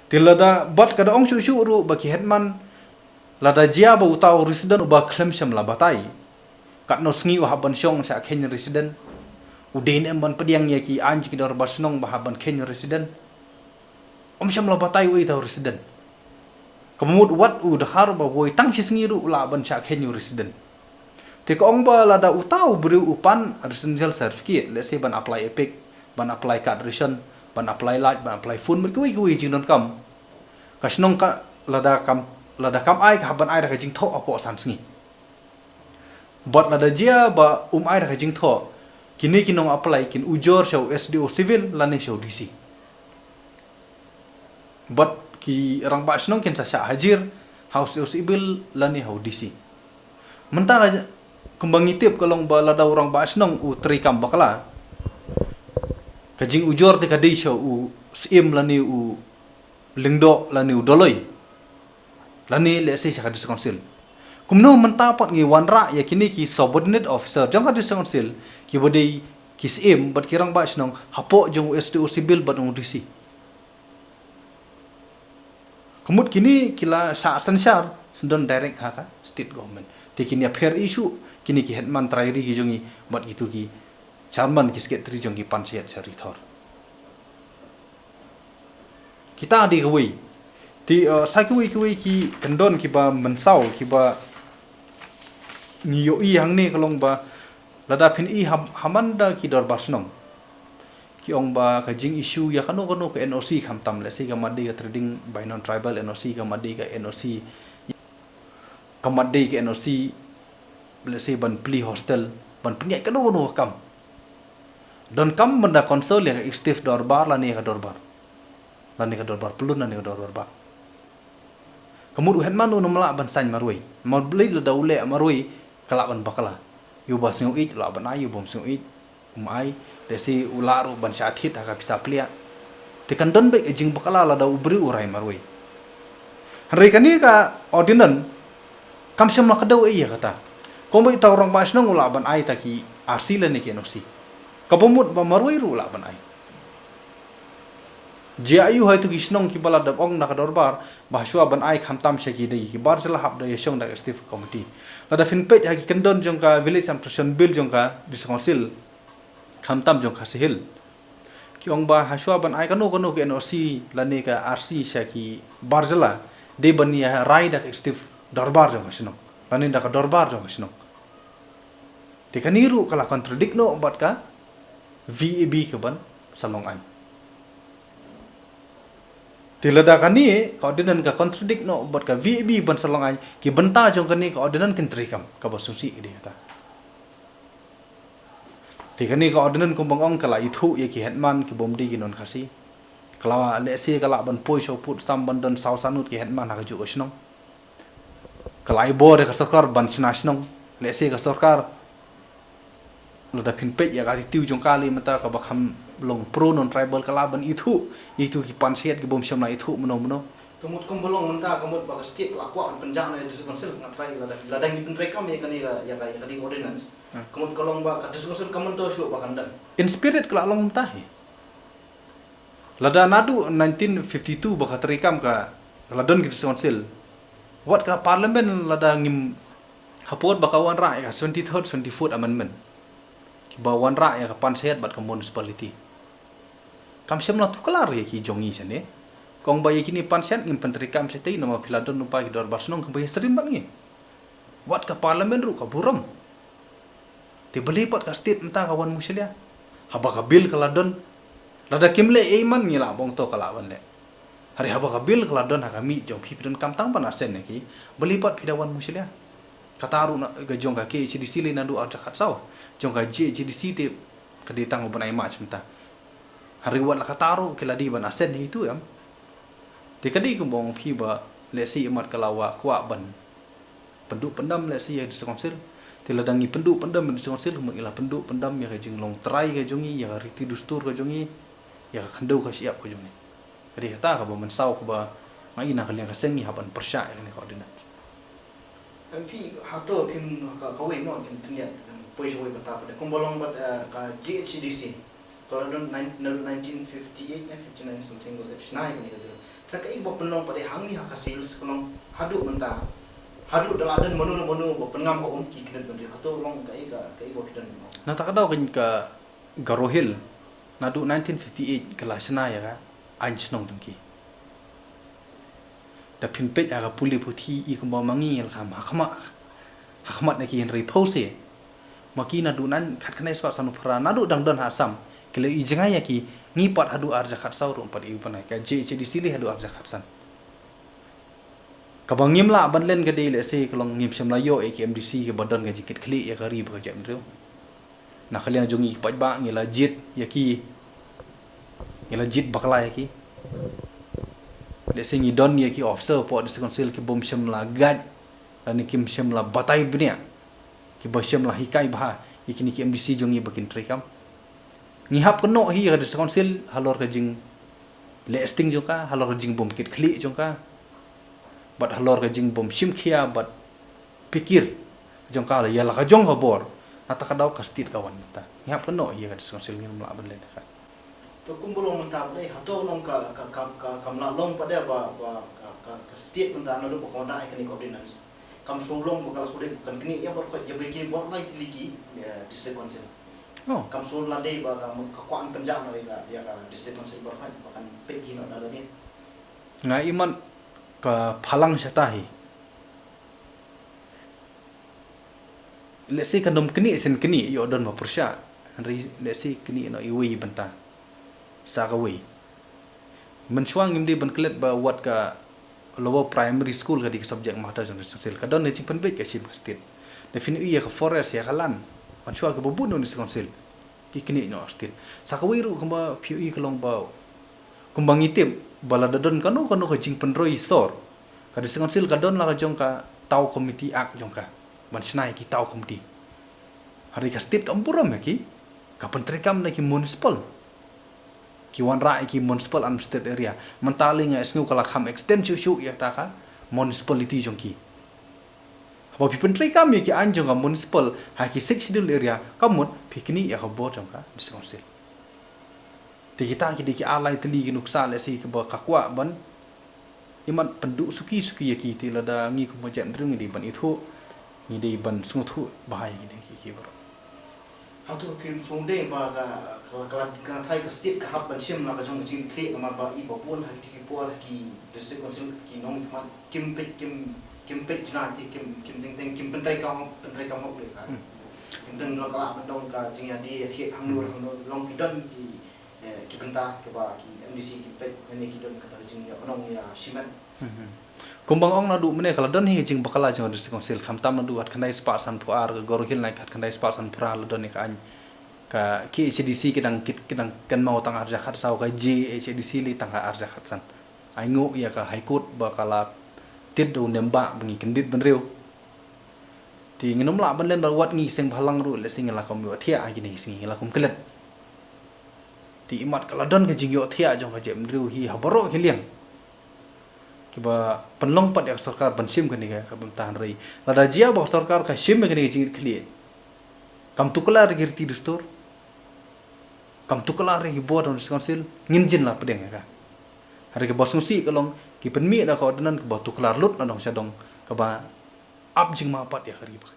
Tilada bat kada ong cu ru bagi hetman lada jia ba utau resident uba klem syam la batai. Kat no sngi wa haban syong sa ken resident. Udain emban pediang ya ki anj ki dor basnong ba haban ken resident. Om syam la batai ui tau resident. Kemud wat u dahar ba woi tang si sngi ru la ban sa ken resident. Te ko ong ba lada utau beri upan residential certificate let's say ban apply epic, ban apply card ration, ban apply light, ban apply phone kui jing non kam. Kasnong ka lada kam ai ka ban ai da ka jing tho apo san sngi. But lada jia ba ai da ka jing tho kini kinong apply kin ujor show SDO civil lani show DC. But ki rang ba snong kin sa hajir house civil lani how DC. Mentang kembang itip kalong ba lada orang ba snong u trikam bakala. Kajing ujor te kadai show u sim lani u lingdo lani u doloi. Lani let's say sa kadis council. Kumno mentapot ngi wanra ya kini ki subordinate officer jang kadis council ki bodai ki sim bat kirang ba snong hapo jong SDO civil bat ung DC. Kemud kini kila sa sensar sendon direct ha state government. Te kini fair issue kini ki hetman trairi ki jongi bat gitu ki chairman ki secretary jongi panchayat seritor. Kita adi kawai ti sakui ki kendon ki ba mensau ki ba niyo i hang ni kalong ba lada pin i hamanda ki dor basnong ki ong ba kajing issue ya kanu ke NOC khamtam le si ka madi ka trading by non tribal NOC ka madi ka NOC ka madi ka NOC le si ban pli hostel ban pnyai kanu kam don kam benda konsol ya istif dorbar lani ka dorbar pelun lani ka dorbar ba kemud hetman nu nomla ban san marui mal beli le daule marui kala ban bakala yu bas ngu ik la ban ayu bom sung ik ai de si ularu ban syathit ka bisa plia te kan don be jing bakala la da ubri urai marui hari kani ka ordinan kam syam la kadau iya kata kombo ita orang basno ngula ban ai taki arsila ni kenosi kabomut ba marui ru la ban ai jia ayu hai tu kisnong ki bala da ong na ka dorbar bahsua ban ai khamtam shaki dei ki bar jala hab da yeshong da stif committee la da finpet ha ki kendon jong ka village impression bill jong ka dis council khamtam jong ka sehil ki ong ba hasua ban ai kanu ke NOC lani ka RC shaki bar jala de ban ya rai da stif dorbar jong sino lani da ka dorbar jong sino te kaniru kala contradict no bat ka VAB ke ban salong ai tilada kani ka ordinan ka contradict no bat ka VAB ban salong ai ki benta jong kani ka ordinan kentri kam ka basusi ide ta ti kani ka ordinan kumbang ong kala ithu ye ki hetman ki bomdi ki non khasi kala le se kala ban poi so put sam ban don saw sanut ki hetman ha ju osnong kala ibo re ka sarkar ban snasnong le se ka sarkar lo da pinpet ya ka tiu jong kali mata ka bakham long pro non tribal kala ban ithu ki panchayat ki bom syam na ithu meno kemud kumbolong menta kemud ba state lakwa penjang na dis council ngatrai lada ngi pentrai kam ya kani ordinance kemud kolong ba ka dis council kamun to syu ba kandan in spirit kala long tahi lada nadu 1952 ba ka terikam ka ladon ki dis council wat ka parliament lada ngim hapot ba kawan ra ya 23rd 24th amendment ki ba wan ra ya ka panchayat bat ka municipality kam syam la tu kelar ya ki jongi sane kong bayi kini pansiat ngim penteri kam setai nama piladon nupa ki dor basnong ke bayi stream bat ngi wat ka parlimen ru ka buram te beli pot ka state entah kawan muslia haba ka bil kaladon lada kimle eiman ngi la bong to kalawan le hari haba ka bil kaladon ha kami jong pipidon kam tang pan asen ki beli pot pidawan muslia kataru na ga jong ka ke CDC le nandu arja khat saw jong ka CDC te kaditang uban ai match menta hari wat la kataru keladi ban asen itu yam te kadi kumbong phi ba le si mat kalawa kwa ban penduk pendam le si ya di council te ladangi penduk pendam di council mengila penduk pendam ya ka jing long trai ka jongi ya riti dustur ka jongi ya khandau ka siap ka jongi kadi kata ka ba mensau ka ba ngai na kalian ka sengi haban persya ya ni koordinat MP hato pim ka kawe no kin tnya poi joi bata pada kumbolong bat ka GHCDC to 1958 59 something like 9 ni Terkai bawa penong pada hang ni hakasil sekolong haduk mentah. Haduk dalam adan menu pengam ko umki kena benda. Atau long kai bawa kita. Na tak daw kin ka Garohil nadu 1958 kala sena ya ka Einstein dong ki. Da pimpet aga puli puthi I kumba mangi al kham hakmat na ki Henry Pose. Maki nadu nan khat kanai swat sanu phra nadu dang don ha sam. Kile I jengai ya ki ngipat hadu arja khat sau rum pad I panai ka je di sili hadu arja khat san. Ka bangim la ban len ka de le se kolong ngim sem la yo e ki MDC ke badon ga jikit khli ya ka ri ba jam reu. Na kalian jongi paj ba ngila jit ya ki ngila jit bakla ya ki. Le se ngi don ya ki officer po di council ki bom sem la gad dan kim sem la batai bnia. Ki ba sem la hikai ba ikini ki MDC jongi bakin trikam. Ngihap keno hi ka di council halor ka jing le sting joka halor ka jing bom kit khli joka. Bat halor ka jing bom sim khia bat pikir jongka la ya la ka jong habor. Nata kadaw kastit kawan ta. Ngihap keno hi ka di council ngin mla ban le ka. To kumbulong mentah pada hato long ka mla long pada ba ka state mentah no ko konda ai kani ordinance. Kam sulong bakal sudah bukan kini ya baru ya bikin buat lagi tiligi district council. Oh, Kam sul landai ba ka kuan penjang no ya ka district council baru kan bahkan pegi no ada ni. nga iman ka phalang satahi let's say kandom kini sen kini yo don ma pursha let's say kini no iwi banta sa ka wi mensuang imdi ban klet ba wat ka lower primary school ka di subject mata jang social ka don ne chimpan be ka sim state defini iya ka forest ya kalan mensuang ka bubun no di council ki kini no state sa ka wi ru kamba pui ka long ba kumbang itip baladadon kanu ka jing penroi sor ka di council ka don la ka jong ka tau committee ak jong ka man snai ki tau committee hari ka state kampuram ya ki ka pentrekam na ki municipal ki wan rai ki municipal and state area mentali nga sngu kala kham extend chu ya ta ka municipality jong ki apa pi pentrekam ya ki anjong ka municipal ha ki sectional area kamut pikni ya ka bot jong ka di council ti kita ki di ki alai teli ki nuksa le si ke ba kakwa ban iman penduk suki ya ki ti lada ngi ku majam drung di ban itu ni di ban sungtu bahai ni ki bro Hato kim sungde ba ka thai ka state ka hab ban sim la ka jong jing kle ma ba I ba pon ha ki por ki district council ki nom ma kim pe jna ti kim ting kim pentrai ka ho le ka kim den lo ka ban dong ka jing ya di thi hang nur long ki don ki benta ke ba ki MDC ki pe ni ki don ka ta jing ya onong ya siman kumbang ong na du mene kala don hi jing bakala jong district council kham tam na du at khandai spa san puar gorhil nai khat khandai spa san pura la don ni ka an ka ki HDC kidang kan mau tang arja khat sau ka J HDC li tang arja khat san ai ngo ya ka high court bakala tit du nemba bengi kendit ben reu ti nginom la ban len ba wat ngi seng phalang ru le sing la kom yo thia a gini sing la kom kelet ti imat kala don ka jing yo thia jong ka jem reu hi habaro khiliang kiba penlong pat ya sarkar bansim kan ni ka pemerintahan rai lada jia ba sarkar ka sim kan ni jing khli kam tukla regirti dustur kam tukla regi board on council nginjin la pedeng ka hari ke bos ngusi kalong ki penmi da ka ordinan ke ba tuklar lut na dong sadong ka ba ab jing ma pat ya kari ba